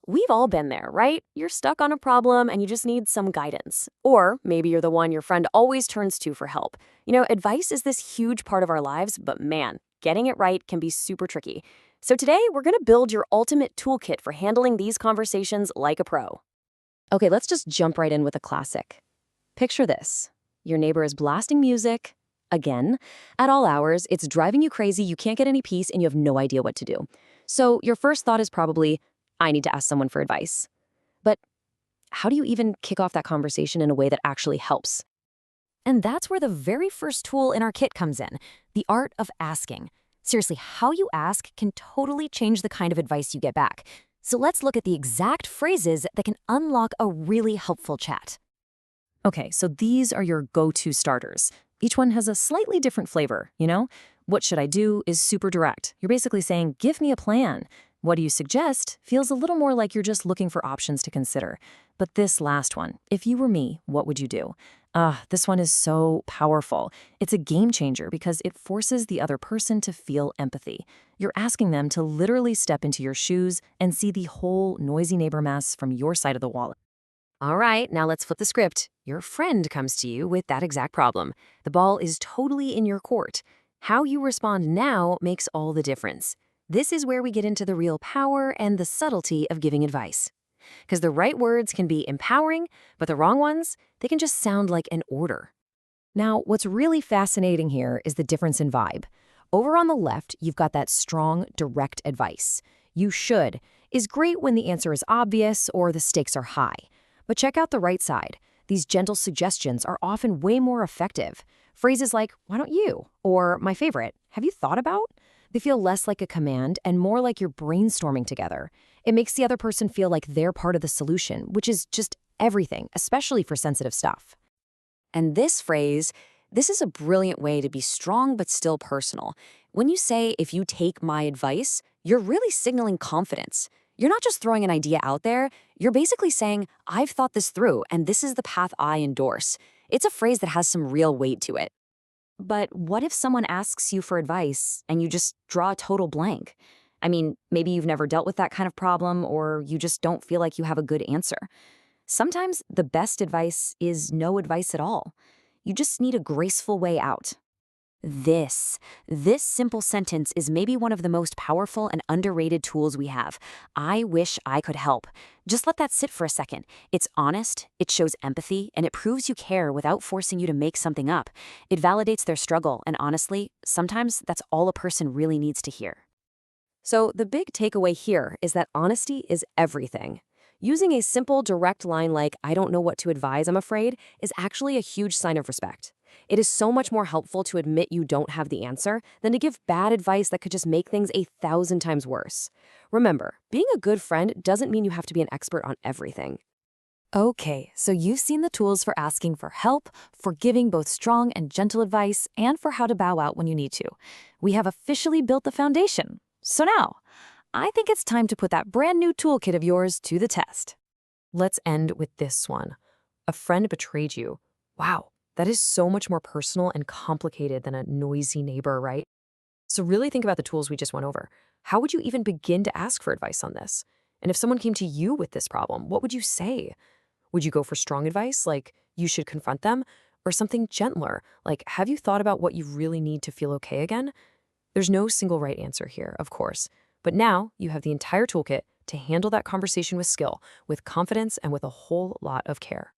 We've all been there, right? You're stuck on a problem and you just need some guidance. Or maybe you're the one your friend always turns to for help. Advice is this huge part of our lives, but man, getting it right can be super tricky. So today, we're going to build your ultimate toolkit for handling these conversations like a pro. Okay, let's just jump right in with a classic. Picture this. Your neighbor is blasting music, again, at all hours. It's driving you crazy, you can't get any peace, and you have no idea what to do. So your first thought is probably, I need to ask someone for advice. But how do you even kick off that conversation in a way that actually helps? And that's where the very first tool in our kit comes in, the art of asking. Seriously, how you ask can totally change the kind of advice you get back. So let's look at the exact phrases that can unlock a really helpful chat. Okay, so these are your go-to starters. Each one has a slightly different flavor. What should I do is super direct. You're basically saying, give me a plan. What do you suggest feels a little more like you're just looking for options to consider. But this last one, if you were me, what would you do? This one is so powerful. It's a game changer because it forces the other person to feel empathy. You're asking them to literally step into your shoes and see the whole noisy neighbor mess from your side of the wall. All right, now let's flip the script. Your friend comes to you with that exact problem. The ball is totally in your court. How you respond now makes all the difference. This is where we get into the real power and the subtlety of giving advice. Because the right words can be empowering, but the wrong ones, they can just sound like an order. Now, what's really fascinating here is the difference in vibe. Over on the left, you've got that strong, direct advice. You should is great when the answer is obvious or the stakes are high. But check out the right side. These gentle suggestions are often way more effective. Phrases like, why don't you? Or my favorite, have you thought about? They feel less like a command and more like you're brainstorming together. It makes the other person feel like they're part of the solution, which is just everything, especially for sensitive stuff. And this phrase, this is a brilliant way to be strong but still personal. When you say, if you take my advice, you're really signaling confidence. You're not just throwing an idea out there, you're basically saying, I've thought this through and this is the path I endorse. It's a phrase that has some real weight to it. But what if someone asks you for advice and you just draw a total blank? I mean, maybe you've never dealt with that kind of problem or you just don't feel like you have a good answer. Sometimes the best advice is no advice at all. You just need a graceful way out. This simple sentence is maybe one of the most powerful and underrated tools we have. I wish I could help. Just let that sit for a second. It's honest, it shows empathy, and it proves you care without forcing you to make something up. It validates their struggle, and honestly, sometimes that's all a person really needs to hear. So the big takeaway here is that honesty is everything. Using a simple, direct line like, I don't know what to advise, I'm afraid, is actually a huge sign of respect. It is so much more helpful to admit you don't have the answer than to give bad advice that could just make things 1,000 times worse. Remember, being a good friend doesn't mean you have to be an expert on everything. Okay, so you've seen the tools for asking for help, for giving both strong and gentle advice, and for how to bow out when you need to. We have officially built the foundation. So now, I think it's time to put that brand new toolkit of yours to the test. Let's end with this one. A friend betrayed you. Wow, that is so much more personal and complicated than a noisy neighbor, right? So really think about the tools we just went over. How would you even begin to ask for advice on this? And if someone came to you with this problem, what would you say? Would you go for strong advice, like you should confront them? Or something gentler, like have you thought about what you really need to feel okay again? There's no single right answer here, of course. But now you have the entire toolkit to handle that conversation with skill, with confidence, and with a whole lot of care.